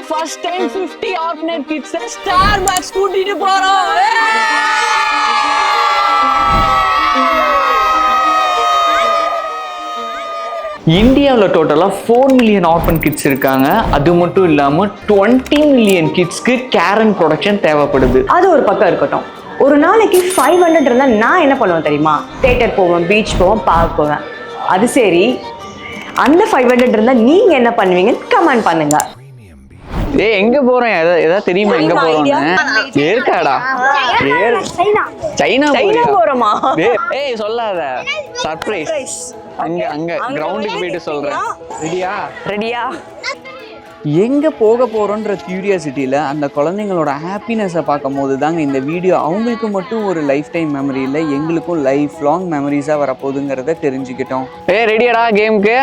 First time 50 orphanage kids Starbucks கூட்டிட்டு போறோம். இந்தியாவில் டோட்டலாக 4 மில்லியன் ஆர்ஃபன் கிட்ஸ் இருக்காங்க. அது மட்டும் இல்லாமல் 20 மில்லியன் கிட்ஸ்க்கு கேர் அண்ட் ப்ரொடக்ஷன் தேவைப்படுது. அது ஒரு பக்கம் இருக்கட்டும். ஒரு நாளைக்கு 500 இருந்தால் நான் என்ன பண்ணுவேன் தெரியுமா? தியேட்டர் போவேன், பீச் போவேன், பார்க் போவேன். அது சரி, அந்த 500 இருந்தால் நீங்க என்ன பண்ணுவீங்கன்னு கமெண்ட் பண்ணுங்க. எங்க போறேன் ஏதாவது தெரியுமா? எங்க போறோம்னு ஏற்காடா? சைனா போறோமா? ஏய் சொல்லாத, சர்ப்ரைஸ். அங்க கிரவுண்டுக்கு போயிட்டு சொல்றேன். ரெடியா? எங்கே போக போகிறோன்ற கியூரியாசிட்டியில் அந்த குழந்தைங்களோட ஹாப்பினஸை பார்க்கும் போது தாங்க இந்த வீடியோ அவங்களுக்கு மட்டும் ஒரு லைஃப் டைம் மெமரி இல்லை, எங்களுக்கும் லைஃப் லாங் மெமரிஸாக வரப்போகுதுங்கிறத தெரிஞ்சுக்கிட்டோம். ரெடியாடா கேமுக்கு?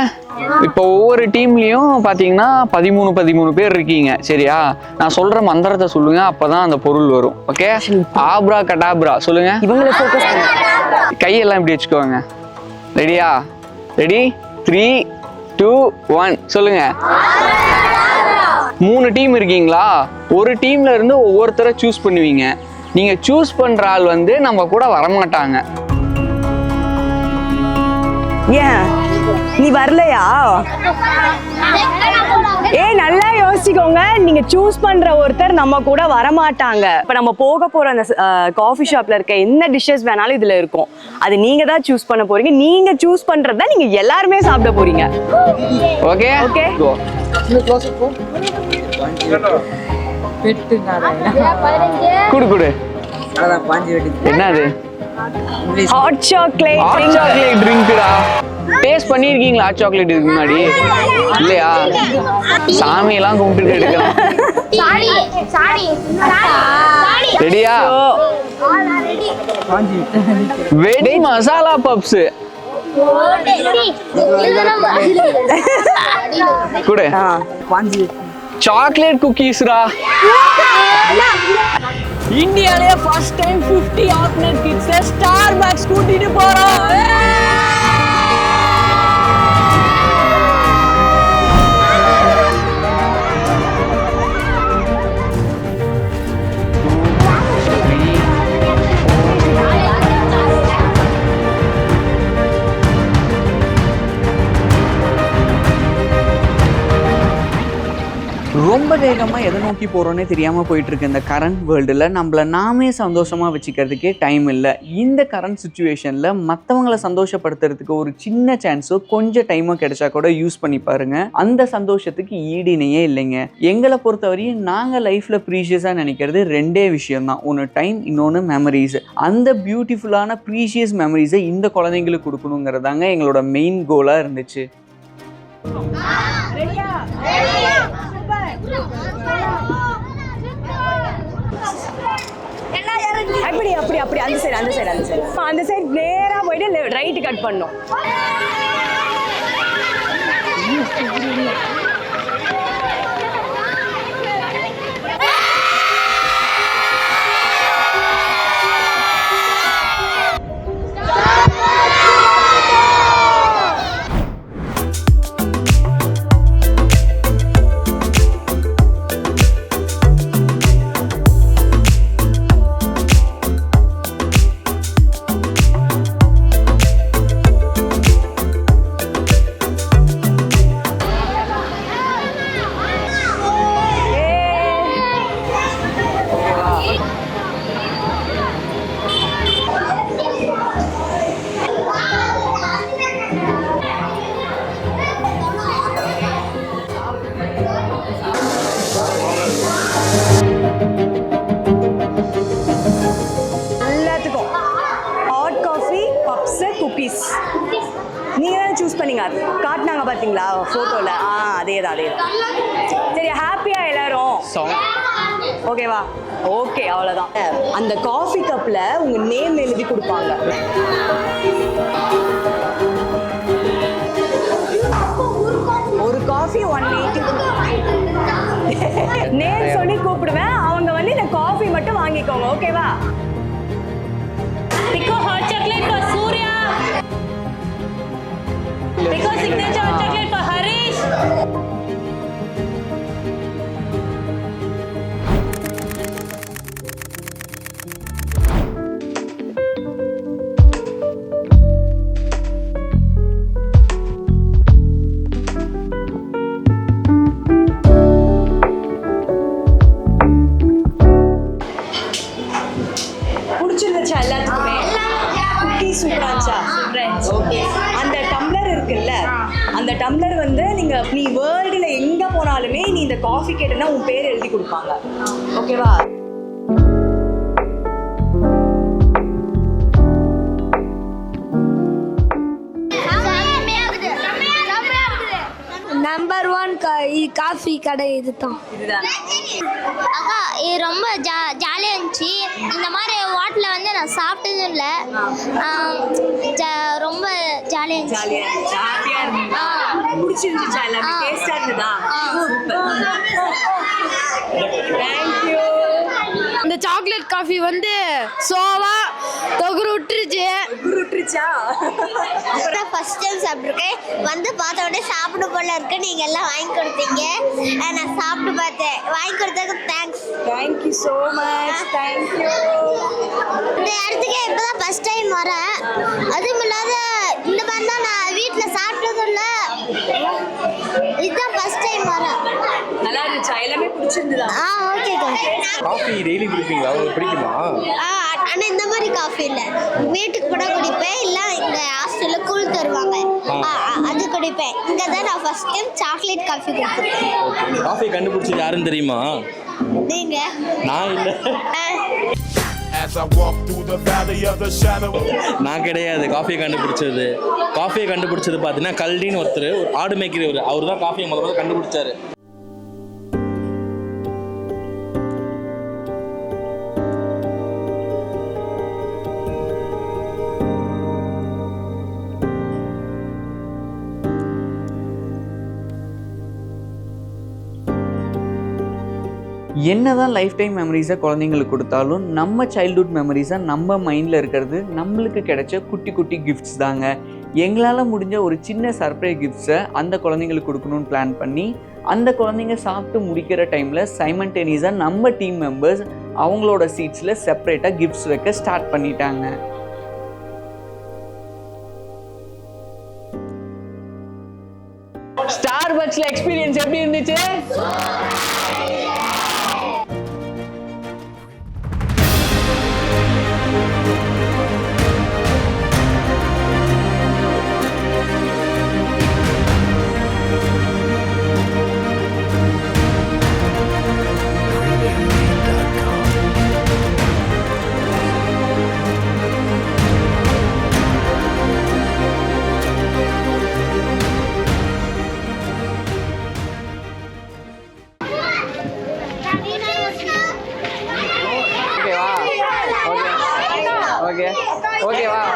இப்போ ஒவ்வொரு டீம்லேயும் பார்த்தீங்கன்னா 13 பேர் இருக்கீங்க, சரியா? நான் சொல்கிற மந்திரத்தை சொல்லுங்க, அப்போ தான் அந்த பொருள் வரும். ஓகே? ஆப்ரா கடாப்ரா சொல்லுங்க. இவங்களை ஃபோக்கஸ் பண்ணுங்க. கையெல்லாம் இப்படி வச்சுக்கோங்க. ரெடியா? ரெடி? 3, 2, 1 சொல்லுங்க. 3 டீம் இருக்கீங்களா? ஒரு டீம்ல இருந்து ஒவ்வொருத்தரை சூஸ் பண்ணுவீங்க. நீங்க சூஸ் பண்ற ஆள் வந்து நம்ம கூட வரமாட்டாங்க. ஏன் நீ வரலையா? நல்லா யோசிச்சுக்கோங்க. நீங்க சூஸ் பண்ற ஒருத்தர் நம்ம கூட வரமாட்டாங்க. இப்ப நம்ம போக போற அந்த காஃபி ஷாப்ல இருக்க என்ன டிஷ்ஷஸ் வேணாலும் இதுல இருக்கும். அது நீங்க தான் சூஸ் பண்ண போறீங்க. நீங்க சூஸ் பண்றதா நீங்க எல்லாருமே சாப்பிட போறீங்க. Okay okay. குடு என்னது? ஹாட் சாக்லேட் ட்ரிங்க்டா. டேஸ்ட் பண்ணிருக்கீங்களா ஹாட் சாக்லேட் இதுக்கு முன்னாடி? இல்லையா? சாமியெல்லாம் கும்பிட்டு எடுக்கலாம். ரெடியா? வெடி மசாலா பப்ஸ் குடு. சாக்லேட் குக்கீஸ்ரா. இந்தியாலயே first time 50 orphanage kids Starbucks கூட்டிட்டு போறோம். ரொம்ப வேகமாக எதை நோக்கி போகிறோன்னே தெரியாமல் போயிட்டுருக்கு இந்த கரண்ட் வேர்ல்டில். நம்மளை நாமே சந்தோஷமாக வச்சுக்கிறதுக்கே டைம் இல்லை. இந்த கரண்ட் சுச்சுவேஷனில் மற்றவங்களை சந்தோஷப்படுத்துறதுக்கு ஒரு சின்ன சான்ஸோ கொஞ்சம் டைமோ கிடைச்சா கூட யூஸ் பண்ணி பாருங்க. அந்த சந்தோஷத்துக்கு ஈடினையே இல்லைங்க. எங்களை பொறுத்தவரையும் நாங்கள் லைஃப்பில் ப்ரீஷியஸாக நினைக்கிறது 2 விஷயம்தான். ஒன்று டைம், இன்னொன்று மெமரிஸ். அந்த பியூட்டிஃபுல்லான ப்ரீஷியஸ் மெமரிஸை இந்த குழந்தைங்களுக்கு கொடுக்கணுங்கிறதாங்க எங்களோட மெயின் கோலாக இருந்துச்சு. அப்படி அந்த சைடு நேரா போயிட்டு ரைட் கட் பண்ணோம். நீங்க தான் சூஸ் பண்ணீங்க, காட்டினாங்க பாத்தீங்களா போட்டோல? அதேதான். சரி, ஹாப்பியா எல்லாரும்? ஓகேவா? ஓகே, அவ்வளவுதான். அந்த காஃபி கப்ல உங்க நேம் எழுதி கொடுப்பாங்க. ஒரு காஃபி 180. நேம் சொல்லி கூப்பிடுவேன். அவங்க வந்து இந்த காஃபி மட்டும் வாங்கிக்கோங்க. ஓகேவா? Pico hot chocolate for Surya. Pico signature hot chocolate for Harish. இந்த காஃபி கேட்டனா உன் பேர் எழுதி கொடுப்பாங்க. ஓகேவா? நம்பர் 1 காஃபி கடை இதுதான். அக்கா இது ரொம்ப ஜாலியாக இருந்துச்சு. இந்த மாதிரி ஹோட்டலில் வந்து நான் சாப்பிட்டதும் இல்லை. ரொம்ப ஜாலியாக இருந்துச்சு. ஹாப்பியா இருந்தீங்களா? பிடிச்சிருந்துச்சா? எல்லாமே டேஸ்டா இருந்ததா? Thank you. இந்த சாக்லேட் காஃபி வந்து சோவா தொகுரு விட்டுருச்சா? அப்புறம் ஃபர்ஸ்ட் டைம் சாப்பிட்ருக்கேன். வந்து பார்த்த உடனே சாப்பிட போல இருக்கு. நீங்கள் எல்லாம் வாங்கி கொடுத்தீங்க. நான் சாப்பிட்டு பார்த்தேன். வாங்கி கொடுத்ததுக்கு thanks. Thank you so much. Thank you. இந்த இடத்துக்கே இப்போ தான் ஃபர்ஸ்ட் டைம் வரேன். அதுவும் இல்லாத இந்த மாதிரி தான் நான் வீட்டில் சாப்பிட்டதும் இல்லை. இதுதான் ஃபர்ஸ்ட் டைம் வரேன். நல்லா இருந்துச்சா? எல்லாமே பிடிச்சிருந்ததா? ஓகேக்கா. காஃபி டெய்லி குடிப்பீங்களா? உங்களுக்கு பிடிக்குமா? ஆனால் இந்த மாதிரி காஃபி இல்லை. வீட்டுக்கு கூட குடிப்பேன். இல்லை இந்த ஹாஸ்டலில் கூழ் தருவாங்க. அது குடிப்பேன். இங்கே தான் நான் ஃபர்ஸ்ட் டைம் சாக்லேட் காஃபி குடிச்சிருக்கேன். காஃபி கண்டுபிடிச்சது யாருன்னு தெரியுமா? நீங்கள் நான் இல்லை. நான் கிடையாது காஃபியை கண்டுபிடிச்சது. காஃபியை கண்டுபிடிச்சது பார்த்தீங்கன்னா கல்டின்னு ஒருத்தர், ஒரு ஆடு மேய்க்கிறவர். அவர் தான் காஃபியை முதல்ல கண்டுபிடிச்சாரு. என்னதான் லைஃப் டைம் மெமரிஸை குழந்தைங்களுக்கு கொடுத்தாலும் நம்ம சைல்ட்ஹுட் மெமரிஸை நம்ம மைண்டில் இருக்கிறது நம்மளுக்கு கிடைச்ச குட்டி குட்டி கிஃப்ட்ஸ் தாங்க. எங்களால் முடிஞ்ச ஒரு சின்ன சர்ப்ரைஸ் கிஃப்ட்ஸை அந்த குழந்தைங்களுக்கு கொடுக்கணும்னு பிளான் பண்ணி அந்த குழந்தைங்க சாப்பிட்டு முடிக்கிற டைமில் சைமல்டேனியஸாக நம்ம டீம் மெம்பர்ஸ் அவங்களோட சீட்ஸில் செப்பரேட்டாக கிஃப்ட்ஸ் வைக்க ஸ்டார்ட் பண்ணிட்டாங்க. ஸ்டார்பக்ஸ்ல எக்ஸ்பீரியன்ஸ் எப்படி இருந்துச்சு?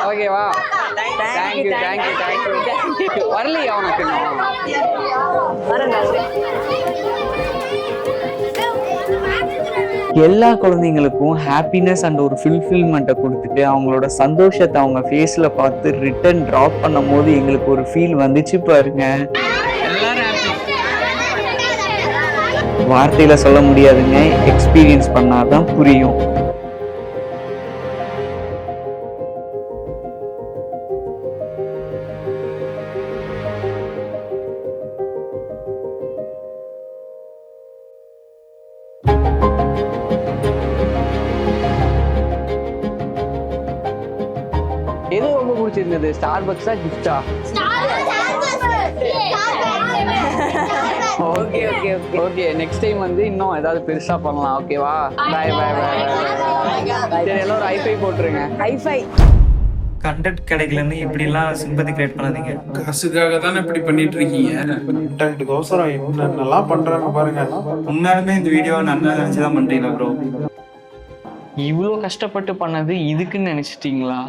ஓகேவா? தேங்க்யூ. வரலையா உனக்கு? எல்லா குழந்தைங்களுக்கும் ஹாப்பினஸ் அண்ட் ஒரு ஃபுல்ஃபில்மெண்ட்டை கொடுத்துட்டு அவங்களோட சந்தோஷத்தை அவங்க ஃபேஸில் பார்த்து ரிட்டர்ன் ட்ராப் பண்ணும் போது எங்களுக்கு ஒரு ஃபீல் வந்துச்சு பாருங்க. வார்த்தையில சொல்ல முடியாதுங்க, எக்ஸ்பீரியன்ஸ் பண்ணாதான் புரியும். எது ரொம்ப பிடிச்சிருந்தது? ஸ்டார்பக்ஸா கிஃப்டா? ஓகே நெக்ஸ்ட் டைம் வந்து இன்னும் ஏதாவது பெருசா பண்ணலாம். ஓகேவா? பை. சரி எல்லாரும் ஹைஃபை போட்டுருங்க. ஹைஃபை. கண்டென்ட் கிடைக்கலன்னு இப்படிலாம் சிம்பத்தி கிரியேட் பண்ணாதீங்க. காசுக்காக தானே இப்படி பண்ணிட்டு இருக்கீங்க. கண்டென்ட்கோசரம் என்னென்னலாம் பண்றாங்க பாருங்க. உண்மையாலுமே இந்த வீடியோ நல்லா நினைச்சுதான் பண்றீங்களா ப்ரோ? இவ்வளோ கஷ்டப்பட்டு பண்ணது இதுக்குன்னு நினைச்சிட்டீங்களா?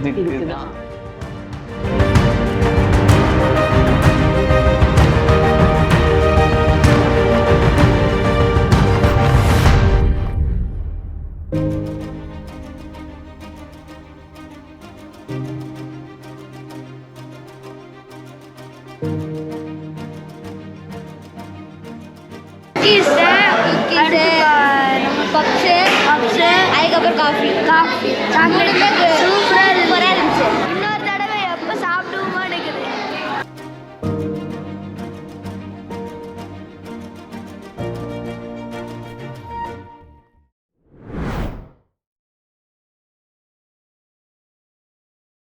இதுக்குதான். பப்ஸு அதுக்கப்புறம் காஃபி சாக்லேட் சூப்பரா